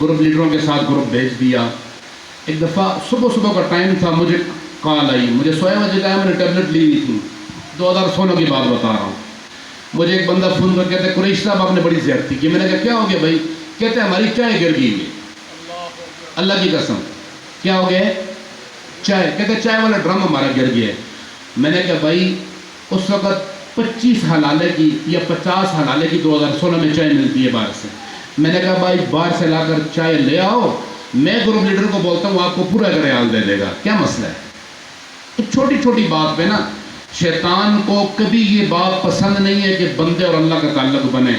[SPEAKER 2] گروپ لیڈروں کے ساتھ گروپ بھیج دیا. ایک دفعہ صبح کا ٹائم تھا، مجھے کال آئی، مجھے 6 بجے کا میں نے ٹیبلٹ لی ہوئی تھی. 2016 کی بات بتا رہا ہوں. مجھے ایک بندہ فون کر کہتے ہیں قریش صاحب آپ نے بڑی زیادتی کی. میں نے کہا کیا ہو گیا بھائی؟ کہتے ہیں ہماری چائے گر گئی ہے. اللہ کی قسم. کیا ہو گیا؟ چائے. کہتے ہیں چائے والا ڈرم ہمارا گر گیا ہے. میں نے کہا بھائی اس وقت 25 حلالے کی یا 50 حلالے کی 2016 میں چائے ملتی ہے باہر سے. میں نے کہا بھائی باہر سے لا کر چائے لے آؤ، میں گروپ لیڈر کو بولتا ہوں آپ کو پورا ریال دے دے گا. کیا مسئلہ ہے؟ ایک چھوٹی چھوٹی بات پہ نا شیطان کو کبھی یہ بات پسند نہیں ہے کہ بندے اور اللہ کا تعلق بنے.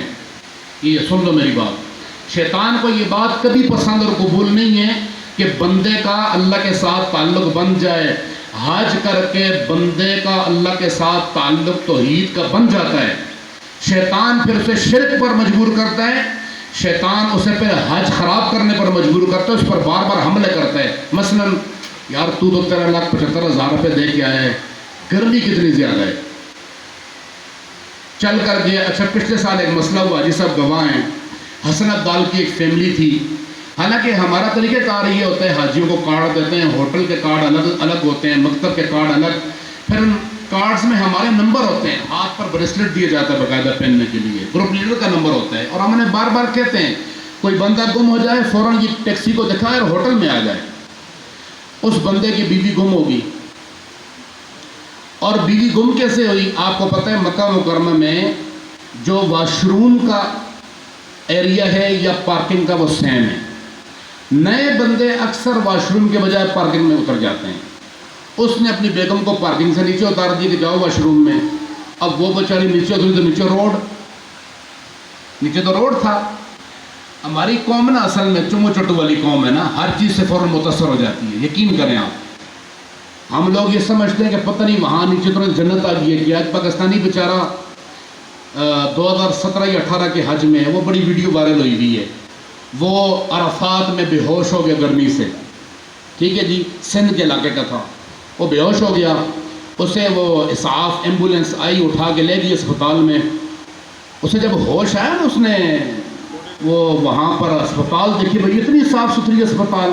[SPEAKER 2] یہ سن لو میری بات. شیطان کو یہ بات کبھی پسند اور قبول نہیں ہے کہ بندے کا اللہ کے ساتھ تعلق بن جائے. حج کر کے بندے کا اللہ کے ساتھ تعلق توحید کا بن جاتا ہے. شیطان پھر اسے شرک پر مجبور کرتا ہے. شیطان اسے پھر حج خراب کرنے پر مجبور کرتا ہے، اس پر بار بار حملے کرتا ہے. مثلا یار تو 13,75,000 روپے دے کے آیا ہے، گرمی کتنی زیادہ ہے، چل کر گیا. اچھا پچھلے سال ایک مسئلہ ہوا، جی سب گواہ ہیں. حسن عبدال کی ایک فیملی تھی. حالانکہ ہمارا طریقہ کار یہ ہوتا ہے حاجیوں کو کارڈ دیتے ہیں، ہوٹل کے کارڈ الگ الگ ہوتے ہیں، مکتب کے کارڈ الگ. پھر ان کارڈز میں ہمارے نمبر ہوتے ہیں، ہاتھ پر بریسلٹ دیا جاتا ہے باقاعدہ پہننے کے لیے، گروپ لیڈر کا نمبر ہوتا ہے. اور ہم انہیں بار بار کہتے ہیں کوئی بندہ گم ہو جائے فوراً یہ ٹیکسی کو دکھائے اور ہوٹل میں آ جائے. اس بندے کی بیوی گم ہوگی. اور بیوی گم کیسے ہوئی؟ آپ کو پتہ ہے مکہ مکرمہ میں جو واش روم کا ایریا ہے یا پارکنگ کا وہ سیم ہے. نئے بندے اکثر واش روم کے بجائے پارکنگ میں اتر جاتے ہیں. اس نے اپنی بیگم کو پارکنگ سے نیچے اتار دی کہ جاؤ واش روم میں. اب وہ بیچاری نیچے اتری تو نیچے تو روڈ تھا. ہماری قوم نا اصل میں چمو چٹو والی قوم ہے نا، ہر چیز سے فوراً متاثر ہو جاتی ہے. یقین کریں آپ، ہم لوگ یہ سمجھتے ہیں کہ پتہ نہیں وہاں نیچے تو جنت آ گئی ہے. کہ آج پاکستانی بیچارہ 2017 یا 18 کے حج میں وہ بڑی ویڈیو وائرل ہوئی ہے. وہ عرفات میں بے ہوش ہو گیا گرمی سے. ٹھیک ہے جی، سندھ کے علاقے کا تھا. وہ بے ہوش ہو گیا. اسے وہ اسعاف ایمبولینس آئی، اٹھا کے لے گئی اسپتال میں. اسے جب ہوش آیا نا، اس نے وہ وہاں پر اسپتال دیکھی، بھائی اتنی صاف ستھری اسپتال.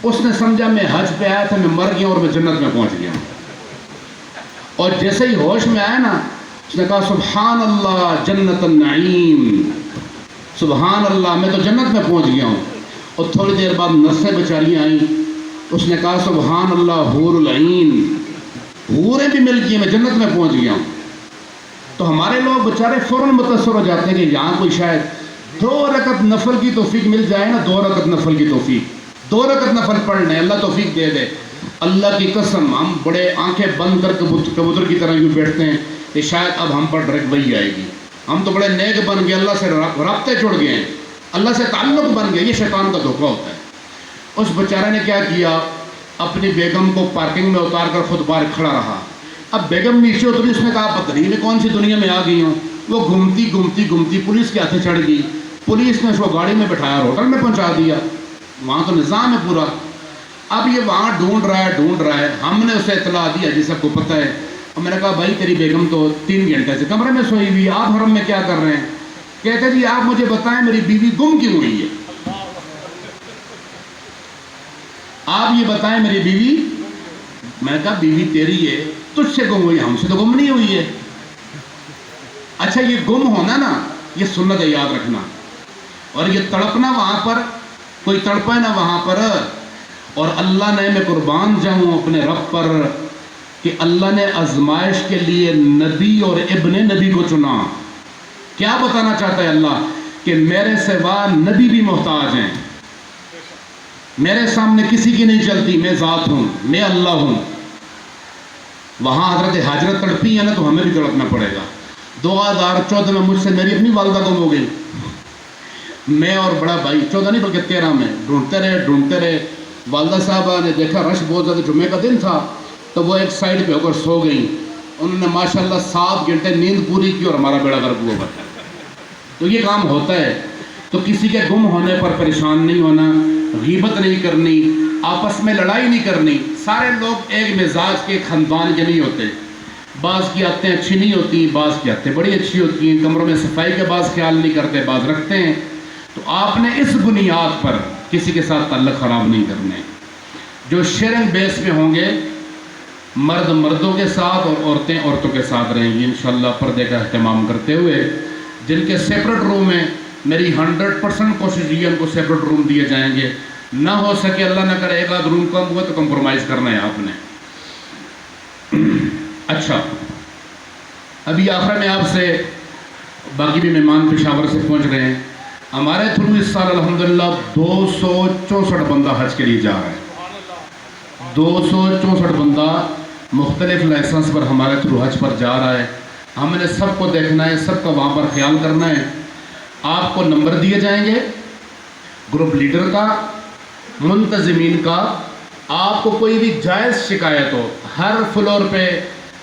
[SPEAKER 2] اس نے سمجھا میں حج پہ آیا تھا، میں مر گیا اور میں جنت میں پہنچ گیا. اور جیسے ہی ہوش میں آیا نا، اس نے کہا سبحان اللہ جنت النعیم، سبحان اللہ میں تو جنت میں پہنچ گیا ہوں. اور تھوڑی دیر بعد نرسیں بیچاریاں آئیں. اس نے کہا سبحان اللہ حور العین، حوریں بھی مل گئی، میں جنت میں پہنچ گیا ہوں. تو ہمارے لوگ بیچارے فوراً متاثر ہو جاتے ہیں کہ یہاں کوئی شاید 2 رکعت نفل کی توفیق مل جائے نا. 2 رکعت نفل کی توفیق، 2 رکعت نفل پڑھ لیں، اللہ توفیق دے دے. اللہ کی قسم ہم بڑے آنکھیں بند کر کبوتر کی طرح یوں بیٹھتے ہیں کہ شاید اب ہم پر ڈائریکٹ وہی آئے گی. ہم تو بڑے نیک بن گئے، اللہ سے رابطے جڑ گئے ہیں، اللہ سے تعلق بن گئے. یہ شیطان کا دھوکہ ہوتا ہے. اس بیچارے نے کیا کیا، اپنی بیگم کو پارکنگ میں اتار کر خود باہر کھڑا رہا. اب بیگم نیچے اتری. اس نے کہا پتہ نہیں میں کون سی دنیا میں آ گئی ہوں. وہ گھومتی پولیس کے ہاتھے چڑھ گئی. پولیس نے اس کو گاڑی میں بٹھایا اور ہوٹل میں پہنچا دیا. وہاں تو نظام ہے پورا. اب یہ وہاں ڈھونڈ رہا ہے. ہم نے اسے اطلاع دیا جی سب کو پتہ ہے. اور میں نے کہا بھائی تیری بیگم تو 3 گھنٹے سے کمرے میں سوئی ہوئی، آپ حرم میں کیا کر رہے ہیں؟ کہتے جی آپ مجھے بتائیں میری بیوی گم کیوں ہوئی ہے. آپ یہ بتائیں میری بیوی، میں نے کہا بیوی تیری ہے، تجھ سے گم ہوئی، ہم سے تو گم نہیں ہوئی ہے۔ اچھا یہ گم ہونا نا، یہ سنت ہے، یاد رکھنا، اور یہ تڑپنا وہاں پر کوئی تڑپا ہے نا وہاں پر، اور اللہ نے، میں قربان جاؤں اپنے رب پر کہ اللہ نے آزمائش کے لیے نبی اور ابن نبی کو چنا۔ کیا بتانا چاہتا ہے اللہ؟ کہ میرے سوا نبی بھی محتاج ہیں، میرے سامنے کسی کی نہیں چلتی، میں ذات ہوں، میں اللہ ہوں۔ وہاں حضرت حاجرہ تڑپی ہے نا، تو ہمیں بھی تڑپنا پڑے گا۔ 2014 میں مجھ سے میری اپنی والدہ گم ہو گئی، میں اور بڑا بھائی 14 نہیں بلکہ 13 میں ڈھونڈتے رہے۔ والدہ صاحبہ نے دیکھا رش بہت زیادہ، جمعے کا دن تھا، تو وہ ایک سائڈ پہ ہو کر سو گئیں۔ انہوں نے ماشاءاللہ 7 گھنٹے نیند پوری کی اور ہمارا بیڑا غرق ہوا۔ تو یہ کام ہوتا ہے۔ تو کسی کے گم ہونے پر پریشان نہیں ہونا، غیبت نہیں کرنی، آپس میں لڑائی نہیں کرنی۔ سارے لوگ ایک مزاج کے خاندان کے نہیں ہوتے، بعض کی عادتیں اچھی نہیں ہوتی، بعض کی عادتیں بڑی اچھی ہوتی ہیں، کمروں میں صفائی کے بعض خیال نہیں کرتے، بعض رکھتے ہیں۔ تو آپ نے اس بنیاد پر کسی کے ساتھ تعلق خراب نہیں کرنے۔ جو شیئرنگ بیس پہ ہوں گے، مرد مردوں کے ساتھ اور عورتیں عورتوں کے ساتھ رہیں گی انشاءاللہ، پردے کا اہتمام کرتے ہوئے۔ جن کے سیپریٹ روم ہیں، میری 100% کوشش یہ ان کو سیپریٹ روم دیے جائیں گے، نہ ہو سکے اللہ نہ کرے ایک آدھ روم کم ہوا تو کمپرومائز کرنا ہے آپ نے۔ اچھا، ابھی آخر میں آپ سے، باقی بھی مہمان پشاور سے پہنچ رہے ہیں، ہمارے تھرو اس سال الحمدللہ 264 بندہ حج کے لیے جا رہا ہے۔ 264 بندہ مختلف لائسنس پر ہمارے تھرو حج پر جا رہا ہے۔ ہم نے سب کو دیکھنا ہے، سب کا وہاں پر خیال کرنا ہے۔ آپ کو نمبر دیے جائیں گے گروپ لیڈر کا، منتظمین کا۔ آپ کو کوئی بھی جائز شکایت ہو، ہر فلور پہ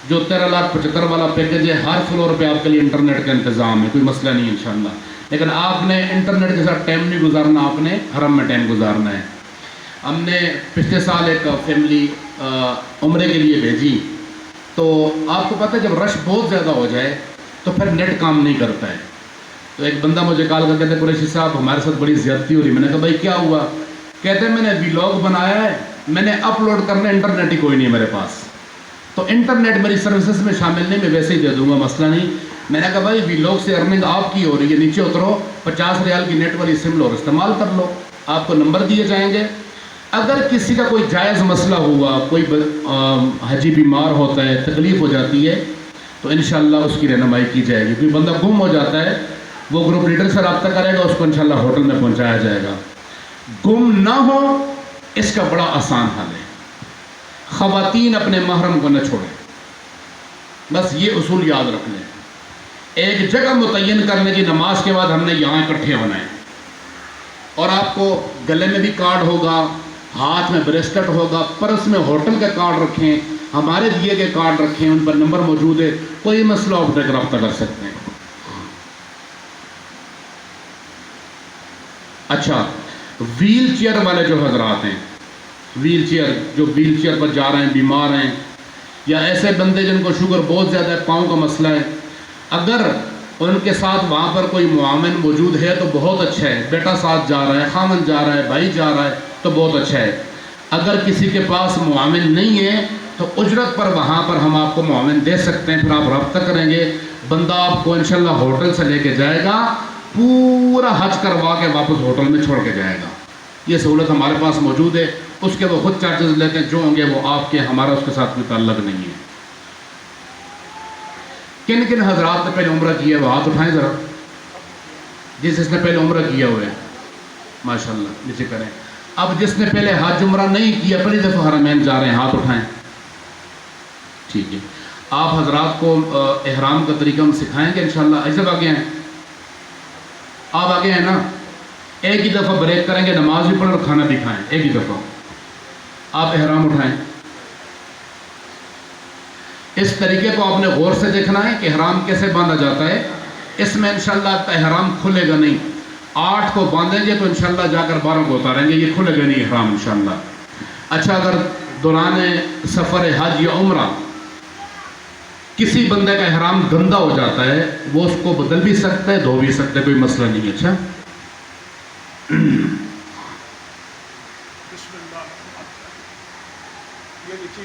[SPEAKER 2] جو 13,75,000 والا پیکج ہے، ہر فلور پہ آپ کے لیے انٹرنیٹ کا انتظام ہے، کوئی مسئلہ نہیں انشاءاللہ۔ لیکن آپ نے انٹرنیٹ کے ساتھ ٹائم نہیں گزارنا، آپ نے حرم میں ٹائم گزارنا ہے۔ ہم نے پچھلے سال ایک فیملی عمرے کے لیے بھیجی، تو آپ کو پتہ ہے جب رش بہت زیادہ ہو جائے تو پھر نیٹ کام نہیں کرتا ہے۔ تو ایک بندہ مجھے کال کر کہتے قریشی صاحب ہمارے ساتھ بڑی زیادتی ہو رہی۔ میں نے کہا بھائی کیا ہوا؟ کہتے ہیں میں نے ویلاگ بنایا ہے، میں نے اپلوڈ کرنا، انٹرنیٹ ہی کوئی نہیں ہے میرے پاس۔ تو انٹرنیٹ میری سروسز میں شامل نہیں، میں ویسے ہی دے دوں گا، مسئلہ نہیں۔ میں نے کہا بھائی ویلاگ سے ارننگ آپ کی ہو رہی ہے، نیچے اترو، 50 ریال کی نیٹ والی سم لو اور استعمال کر لو۔ آپ کو نمبر دیے جائیں گے۔ اگر کسی کا کوئی جائز مسئلہ ہوا، کوئی حجی بیمار ہوتا ہے، تکلیف ہو جاتی ہے، تو انشاءاللہ اس کی رہنمائی کی جائے گی۔ کوئی بندہ گم ہو جاتا ہے، وہ گروپ لیڈر سے رابطہ کرے گا، اس کو انشاءاللہ ہوٹل میں پہنچایا جائے گا۔ گم نہ ہو، اس کا بڑا آسان حل ہے۔ خواتین اپنے محرم کو نہ چھوڑیں، بس یہ اصول یاد رکھ لیں۔ ایک جگہ متعین کرنے کی، نماز کے بعد ہم نے یہاں اکٹھے ہونا ہے، اور آپ کو گلے میں بھی کارڈ ہوگا، ہاتھ میں بریسلٹ ہوگا، پرس میں ہوٹل کا کارڈ رکھیں، ہمارے دیے گئے کارڈ رکھیں، ان پر نمبر موجود ہے، کوئی مسئلہ آپ تک رابطہ کر سکتے ہیں۔ اچھا، ویل چیئر والے جو حضرات ہیں، ویل چیئر پر جا رہے ہیں، بیمار ہیں، یا ایسے بندے جن کو شوگر بہت زیادہ ہے، پاؤں کا مسئلہ ہے، اگر ان کے ساتھ وہاں پر کوئی معاون موجود ہے تو بہت اچھا ہے، بیٹا ساتھ جا رہا ہے، خامن جا رہا ہے، بھائی جا رہا ہے تو بہت اچھا ہے۔ اگر کسی کے پاس معاون نہیں ہے تو اجرت پر وہاں پر ہم آپ کو معاون دے سکتے ہیں، پھر آپ رابطہ کریں گے، بندہ آپ کو انشاءاللہ ہوٹل سے لے کے جائے گا، پورا حج کروا کے واپس ہوٹل میں چھوڑ کے جائے گا۔ یہ سہولت ہمارے پاس موجود ہے، اس کے وہ خود چارجز لیتے ہیں، جو ہوں گے وہ آپ کے، ہمارا اس کے ساتھ کوئی تعلق نہیں ہے۔ کن کن حضرات نے پہلے عمرہ کیا ہے وہ ہاتھ اٹھائیں ذرا، جس نے پہلے عمرہ کیا ہوا ہے ماشاءاللہ نیچے کریں۔ اب جس نے پہلے حج عمرہ نہیں کیا، پہلی دفعہ حرمین جا رہے ہیں، ہاتھ اٹھائیں۔ ٹھیک ہے، آپ حضرات کو احرام کا طریقہ ہم سکھائیں گے انشاءاللہ۔ ایسے آگے ہیں آپ، آگے ہیں نا؟ ایک ہی دفعہ بریک کریں گے، نماز بھی پڑھیں اور کھانا بھی کھائیں، ایک ہی دفعہ۔ آپ احرام اٹھائیں۔ اس طریقے کو آپ نے غور سے دیکھنا ہے کہ احرام کیسے باندھا جاتا ہے۔ اس میں انشاءاللہ آپ کا احرام کھلے گا نہیں، 8 کو باندھیں گے تو انشاءاللہ جا کر 12 کو اتاریں گے، یہ کھلے گا نہیں احرام انشاءاللہ۔ اچھا، اگر دوران سفر حج یا عمرہ کسی بندے کا احرام گندا ہو جاتا ہے، وہ اس کو بدل بھی سکتا ہے، دھو بھی سکتا ہے، کوئی مسئلہ نہیں ہے۔ اچھا،